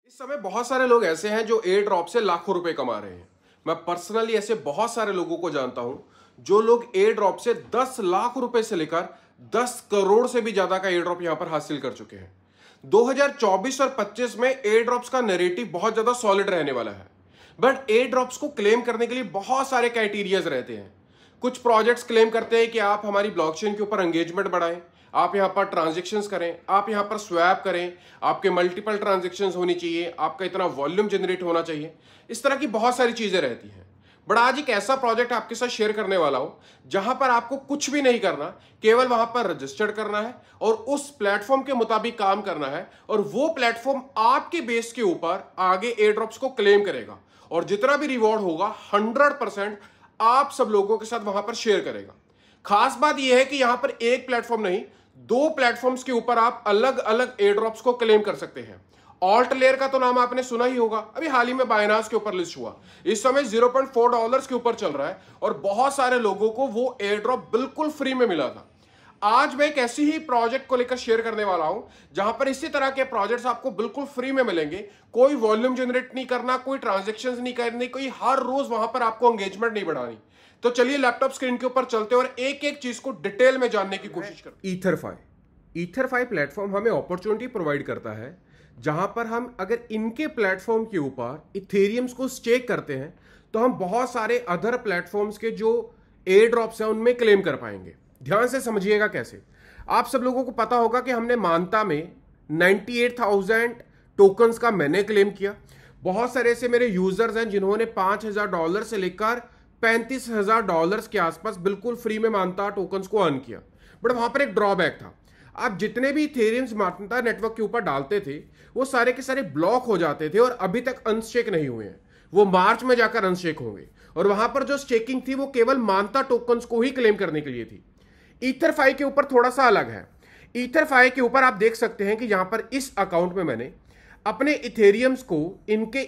इस समय बहुत सारे लोग ऐसे हैं जो एयर ड्रॉप से लाखों रुपए कमा रहे हैं। मैं पर्सनली ऐसे बहुत सारे लोगों को जानता हूं जो लोग एयर ड्रॉप से 10 लाख रुपए से लेकर 10 करोड़ से भी ज्यादा का एयर ड्रॉप यहां पर हासिल कर चुके हैं। 2024 और 25 में एयर ड्रॉप्स का नैरेटिव बहुत ज्यादा सॉलिड रहने वाला है। बट एयर ड्रॉप्स को क्लेम करने के लिए बहुत सारे क्राइटेरियाज रहते हैं। कुछ प्रोजेक्ट्स क्लेम करते हैं कि आप हमारी ब्लॉकचेन के ऊपर एंगेजमेंट बढ़ाएं, आप यहां पर ट्रांजैक्शंस करें, आप यहां पर स्वैप करें, आपके मल्टीपल ट्रांजैक्शंस होनी चाहिए, आपका इतना वॉल्यूम जनरेट होना चाहिए। इस तरह की बहुत सारी चीजें रहती हैं। बट आज एक ऐसा प्रोजेक्ट आपके साथ शेयर करने वाला हूं जहां पर आपको कुछ भी नहीं करना, केवल वहां पर रजिस्टर्ड करना है और उस प्लेटफॉर्म के मुताबिक काम करना है और वो प्लेटफॉर्म आपके बेस के ऊपर आगे एयर ड्रॉप्स को क्लेम करेगा और जितना भी रिवॉर्ड होगा 100% आप सब लोगों के साथ वहां पर शेयर करेगा। खास बात यह है कि यहां पर एक प्लेटफॉर्म नहीं, 2 प्लेटफॉर्म्स के ऊपर आप अलग अलग एयर ड्रॉप्स को क्लेम कर सकते हैं। ऑल्ट लेयर का तो नाम आपने सुना ही होगा, अभी हाल ही में बाइनांस के ऊपर लिस्ट हुआ। इस समय $0.4 के ऊपर चल रहा है और बहुत सारे लोगों को वो एयर ड्रॉप बिल्कुल फ्री में मिला था। आज मैं एक ऐसी ही प्रोजेक्ट को लेकर शेयर करने वाला हूं जहां पर इसी तरह के प्रोजेक्ट्स आपको बिल्कुल फ्री में मिलेंगे। कोई वॉल्यूम जनरेट नहीं करना, कोई ट्रांजैक्शंस नहीं करनी, कोई हर रोज वहां पर आपको एंगेजमेंट नहीं बढ़ानी। तो चलिए लैपटॉप स्क्रीन के ऊपर चलते हैं और एक एक चीज को डिटेल में जानने की कोशिश करते हैं। ईथरफाई प्लेटफॉर्म हमें अपॉर्चुनिटी प्रोवाइड करता है जहां पर हम अगर इनके प्लेटफॉर्म के ऊपर इथेरियम्स को स्टेक करते हैं तो हम बहुत सारे अदर प्लेटफॉर्म्स के जो एयर ड्रॉप्स हैं उनमें क्लेम कर पाएंगे। ध्यान से समझिएगा कैसे। आप सब लोगों को पता होगा कि हमने मानता में 98,000 टोकन्स का मैंने क्लेम किया। बहुत सारे ऐसे मेरे यूजर्स हैं जिन्होंने $5,000 से लेकर $35,000 के आसपास बिल्कुल फ्री में मानता टोकन्स को अर्न किया। बट वहां पर एक ड्रॉबैक था। आप जितने भी इथेरियम्स मानता नेटवर्क के ऊपर डालते थे वो सारे के सारे ब्लॉक हो जाते थे और अभी तक अनस्टेक नहीं हुए हैं। वो मार्च में जाकर अनस्टेक होंगे और वहां पर जो स्टेकिंग थी वो केवल मानता टोकन्स को ही क्लेम करने के लिए थी। ईथरफाई के ऊपर थोड़ा सा अलग है। ईथरफाई के ऊपर आप देख सकते हैं कि यहां पर इस अकाउंट में मैंने अपने इथेरियम्स को इनके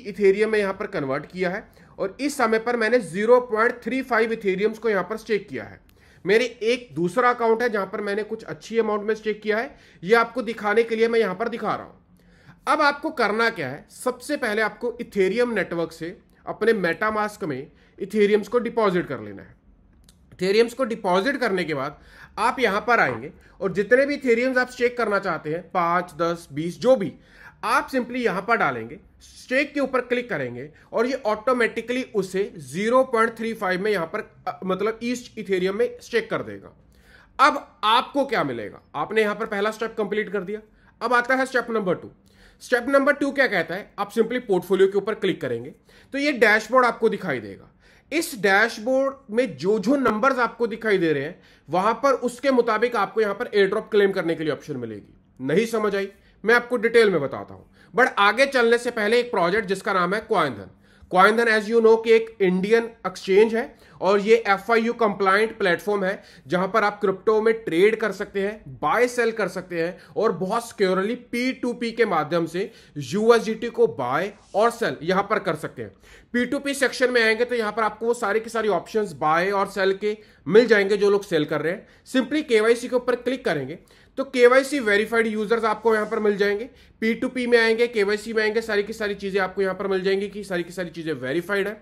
इथेरियम में यहां पर कन्वर्ट किया है और इस समय पर मैंने 0.35 इथेरियम्स को यहां पर स्टेक किया है। मेरे एक दूसरा अकाउंट है जहां पर मैंने कुछ अच्छी अमाउंट में स्टेक किया है। यह आपको दिखाने के लिए मैं यहां पर दिखा रहा हूं। अब आपको करना क्या है, सबसे पहले आपको इथेरियम नेटवर्क से अपने मेटामास्क में इथेरियम्स को डिपॉजिट कर लेना है। इथेरियम्स को डिपॉजिट करने के बाद आप यहां पर आएंगे और जितने भी इथेरियम्स आप स्टेक करना चाहते हैं 5, 10, 20 जो भी, आप सिंपली यहां पर डालेंगे, स्टेक के ऊपर क्लिक करेंगे और ये ऑटोमेटिकली उसे 0.35 में यहां पर मतलब ईस्ट इथेरियम में स्टेक कर देगा। अब आपको क्या मिलेगा, आपने यहां पर पहला स्टेप कंप्लीट कर दिया। अब आता है स्टेप नंबर 2। स्टेप नंबर 2 क्या कहता है, आप सिंपली पोर्टफोलियो के ऊपर क्लिक करेंगे तो ये डैशबोर्ड आपको दिखाई देगा। इस डैशबोर्ड में जो जो नंबर्स आपको दिखाई दे रहे हैं वहां पर उसके मुताबिक आपको यहां पर एयर ड्रॉप क्लेम करने के लिए ऑप्शन मिलेगी। नहीं समझ आई, मैं आपको डिटेल में बताता हूं। बट आगे चलने से पहले एक प्रोजेक्ट जिसका नाम है कॉइनधन। कॉइनधन एज यू नो कि एक इंडियन एक्सचेंज है और ये FIU कंप्लाइंट प्लेटफॉर्म है जहां पर आप क्रिप्टो में ट्रेड कर सकते हैं, बाय सेल कर सकते हैं और बहुत सिक्योरली P2P के माध्यम से USDT को बाय और सेल यहां पर कर सकते हैं। P2P सेक्शन में आएंगे तो यहां पर आपको वो सारी की सारी ऑप्शंस बाय और सेल के मिल जाएंगे जो लोग सेल कर रहे हैं। सिंपली KYC के ऊपर क्लिक करेंगे तो KYC वेरीफाइड यूजर्स आपको यहां पर मिल जाएंगे। P2P में आएंगे, KYC में आएंगे, सारी की सारी चीजें आपको यहां पर मिल जाएंगी कि सारी की सारी चीजें वेरीफाइड है।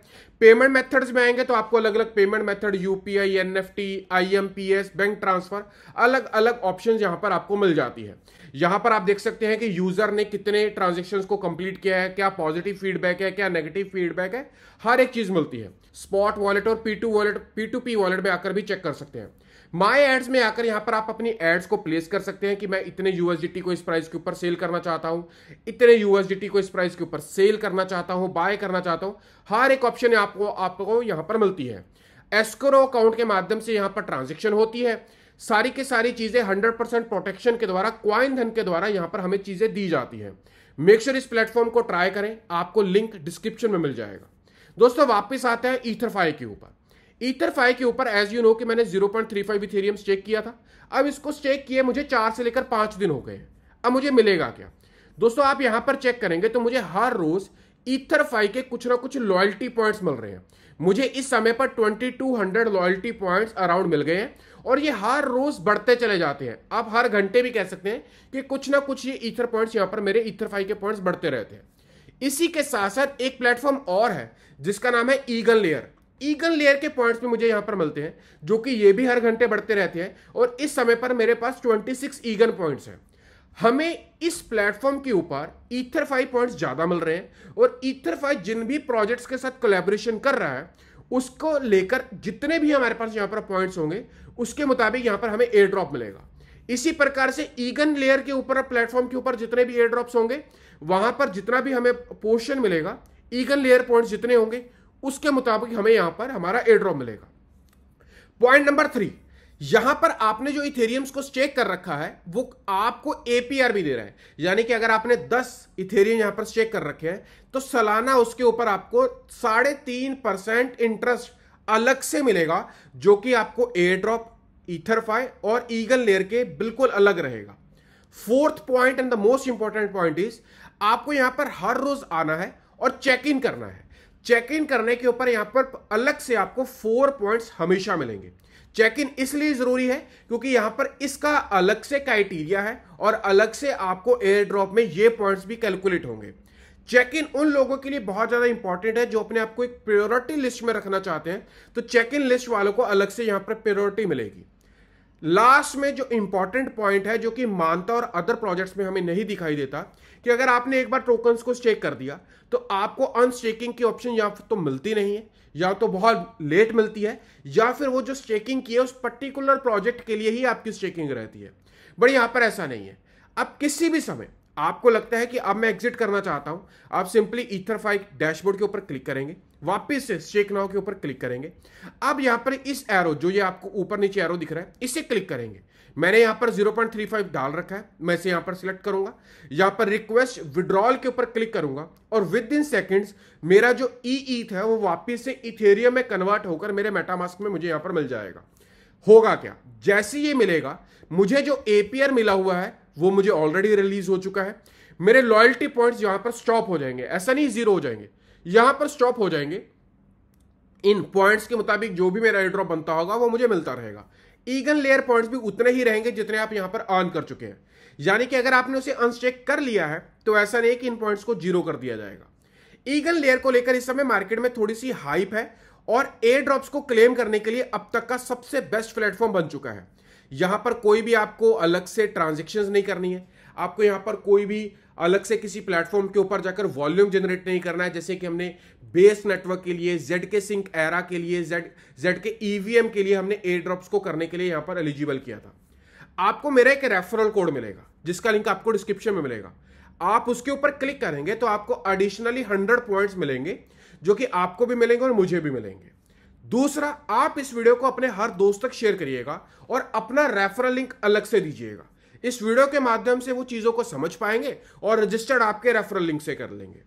पेमेंट मेथड्स में आएंगे तो आपको अलग अलग payment method, UPI, NFT, IMPS, bank transfer, अलग अलग ऑप्शंस यहां पर आपको मिल जाती है। यहां पर आप देख सकते हैं कि यूजर ने कितने ट्रांजेक्शन्स को कंप्लीट किया है, क्या पॉजिटिव फीडबैक है, क्या नेगेटिव फीडबैक है, हर एक चीज मिलती है। स्पॉट वॉलेट और P2P वॉलेट में आकर भी चेक कर सकते हैं। माई एड्स में आकर यहां पर आप अपनी एड्स को प्लेस कर सकते हैं कि मैं इतने USDT को इस प्राइस के ऊपर सेल करना चाहता हूं, इतने USDT को इस प्राइस के ऊपर सेल करना चाहता हूं, बाय करना चाहता हूं। हर एक ऑप्शन आपको यहां पर मिलती है। एस्क्रो अकाउंट के माध्यम से यहां पर ट्रांजेक्शन होती है। सारी की सारी चीजें 100% प्रोटेक्शन के द्वारा, कॉइनधन के द्वारा यहां पर हमें चीजें दी जाती है। मेक श्योर इस प्लेटफॉर्म को ट्राई करें, आपको लिंक डिस्क्रिप्शन में मिल जाएगा। दोस्तों वापस आते हैं ईथरफाई के ऊपर। ईथरफाई के ऊपर एज यू नो कि मैंने 0.35 इथेरियम स्टेक किया था। अब इसको स्टेक किए मुझे 4 से लेकर 5 दिन हो गए। अब मुझे मिलेगा क्या, दोस्तों आप यहां पर चेक करेंगे तो मुझे हर रोज ईथरफाई के कुछ ना कुछ लॉयल्टी पॉइंट्स मिल रहे हैं। मुझे इस समय पर 2200 लॉयल्टी पॉइंट्स अराउंड मिल गए हैं और ये हर रोज बढ़ते चले जाते हैं। आप हर घंटे भी कह सकते हैं कि कुछ ना कुछ ये ईथर पॉइंट्स यहां पर मेरे ईथरफाई के पॉइंट्स बढ़ते रहते हैं। इसी के साथ साथ एक प्लेटफॉर्म और है जिसका नाम है ईगल लेयर। ईगल लेयर के पॉइंट्स भी मुझे यहां पर मिलते हैं, जो कि ये भी हर घंटे बढ़ते रहते हैं, और इस समय पर मेरे पास 26 ईगल पॉइंट्स हैं। हमें इस प्लेटफॉर्म के ऊपर ईथरफाई पॉइंट्स ज्यादा मिल रहे हैं, और ईथरफाई जिन भी प्रोजेक्ट्स के साथ कोलैबोरेशन कर रहा है उसको लेकर जितने भी हमारे पास यहां पर पॉइंट्स होंगे उसके मुताबिक यहां पर हमें एयर ड्रॉप मिलेगा। इसी प्रकार से ईगन लेयर के ऊपर प्लेटफॉर्म के ऊपर जितने भी एयर ड्रॉप्स होंगे वहां पर जितना भी हमें पोर्शन मिलेगा, ईगन लेयर पॉइंट्स जितने होंगे उसके मुताबिक हमें यहां पर हमारा एयर ड्रॉप मिलेगा। पॉइंट नंबर 3, यहां पर आपने जो इथेरियम्स को स्टेक कर रखा है वो आपको एपीआर भी दे रहा है, यानी कि अगर आपने 10 इथेरियम यहां पर स्टेक कर रखे हैं तो सालाना उसके ऊपर आपको 3.5% इंटरेस्ट अलग से मिलेगा, जो कि आपको एयर ड्रॉप, ईथरफाई और ईगल लेयर के बिल्कुल अलग रहेगा। Fourth point and the most important point is, आपको यहां पर हर रोज आना है और चेक इन करना है। चेक इन करने के ऊपर यहां पर अलग से आपको 4 पॉइंट्स हमेशा मिलेंगे। चेक इन इसलिए जरूरी है क्योंकि यहां पर इसका अलग से क्राइटेरिया है और अलग से आपको एयर ड्रॉप में ये पॉइंट्स भी कैलकुलेट होंगे। चेक इन उन लोगों के लिए बहुत ज्यादा इंपॉर्टेंट है जो अपने आप को एक प्रायोरिटी लिस्ट में रखना चाहते हैं, तो चेक इन लिस्ट वालों को अलग से यहां पर प्रायोरिटी मिलेगी। लास्ट में जो इंपॉर्टेंट पॉइंट है, जो कि मानता और अदर प्रोजेक्ट्स में हमें नहीं दिखाई देता, कि अगर आपने एक बार टोकन्स को स्टेक कर दिया तो आपको अनस्टेकिंग की ऑप्शन या तो मिलती नहीं है, या तो बहुत लेट मिलती है, या फिर वो जो स्टेकिंग की है उस पर्टिकुलर प्रोजेक्ट के लिए ही आपकी स्टेकिंग रहती है। बट यहां पर ऐसा नहीं है। अब किसी भी समय आपको लगता है कि अब मैं एग्जिट करना चाहता हूं, आप सिंपली ईथरफाई डैशबोर्ड के ऊपर क्लिक करेंगे, वापस से स्टेक नाउ के ऊपर क्लिक करेंगे। अब यहां पर इस एरो, जो ये आपको ऊपर नीचे एरो दिख रहा है, इसे क्लिक करेंगे। मैंने यहां पर 0.35 डाल रखा है, मैं इसे यहां पर सिलेक्ट करूंगा, यहां पर रिक्वेस्ट विड्रॉल के ऊपर क्लिक करूंगा, और विद इन सेकेंड्स मेरा जो ईथ है वो वापस से इथेरियम में कन्वर्ट होकर मेरे मेटामास्क में मुझे यहां पर मिल जाएगा। होगा क्या, जैसे ये मिलेगा, मुझे जो एपीआर मिला हुआ है वो मुझे ऑलरेडी रिलीज हो चुका है। मेरे लॉयल्टी पॉइंट्स यहां पर स्टॉप हो जाएंगे, ऐसा नहीं जीरो हो जाएंगे, यहां पर स्टॉप हो जाएंगे। इन पॉइंट्स के मुताबिक जो भी मेरा एयर ड्रॉप बनता होगा वो मुझे मिलता रहेगा। ईगन लेयर पॉइंट्स भी उतने ही रहेंगे जितने आप यहां पर अर्न कर चुके हैं, यानी कि अगर आपने उसे अनस्टेक कर लिया है तो ऐसा नहीं कि इन पॉइंट्स को जीरो कर दिया जाएगा। ईगन लेयर को लेकर इस समय मार्केट में थोड़ी सी हाइप है, और एयर ड्रॉप्स को क्लेम करने के लिए अब तक का सबसे बेस्ट प्लेटफॉर्म बन चुका है। यहां पर कोई भी आपको अलग से ट्रांजैक्शंस नहीं करनी है, आपको यहां पर कोई भी अलग से किसी प्लेटफॉर्म के ऊपर जाकर वॉल्यूम जनरेट नहीं करना है, जैसे कि हमने बेस नेटवर्क के लिए, जेड के सिंक एरा के लिए, जेड के ईवीएम के लिए हमने एयर ड्रॉप्स को करने के लिए यहां पर एलिजिबल किया था। आपको मेरा एक रेफरल कोड मिलेगा जिसका लिंक आपको डिस्क्रिप्शन में मिलेगा। आप उसके ऊपर क्लिक करेंगे तो आपको एडिशनली 100 पॉइंट्स मिलेंगे, जो कि आपको भी मिलेंगे और मुझे भी मिलेंगे। दूसरा, आप इस वीडियो को अपने हर दोस्त तक शेयर करिएगा और अपना रेफरल लिंक अलग से दीजिएगा। इस वीडियो के माध्यम से वो चीजों को समझ पाएंगे और रजिस्टर्ड आपके रेफरल लिंक से कर लेंगे।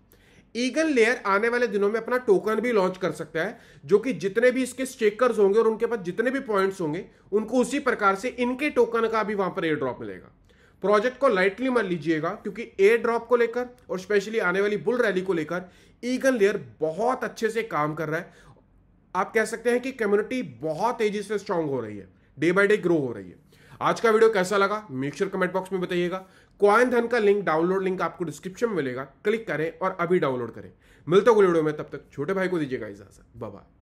ईगल लेयर आने वाले दिनों में अपना टोकन भी लॉन्च कर सकता है, जो कि जितने भी इसके स्टेकर्स होंगे और उनके पास जितने भी पॉइंट्स होंगे उनको उसी प्रकार से इनके टोकन का भी वहां पर एयर ड्रॉप मिलेगा। प्रोजेक्ट को लाइटली मत लीजिएगा, क्योंकि एयर ड्रॉप को लेकर और स्पेशली आने वाली बुल रैली को लेकर ईगल लेयर बहुत अच्छे से काम कर रहा है। आप कह सकते हैं कि कम्युनिटी बहुत तेजी से स्ट्रांग हो रही है, डे बाय डे ग्रो हो रही है। आज का वीडियो कैसा लगा मेक श्योर कमेंट बॉक्स में बताइएगा। कॉइन धन का लिंक, डाउनलोड लिंक आपको डिस्क्रिप्शन में मिलेगा, क्लिक करें और अभी डाउनलोड करें। मिलते हैं अगले वीडियो में, तब तक छोटे भाई को दीजिएगा इजाजत। Bye bye.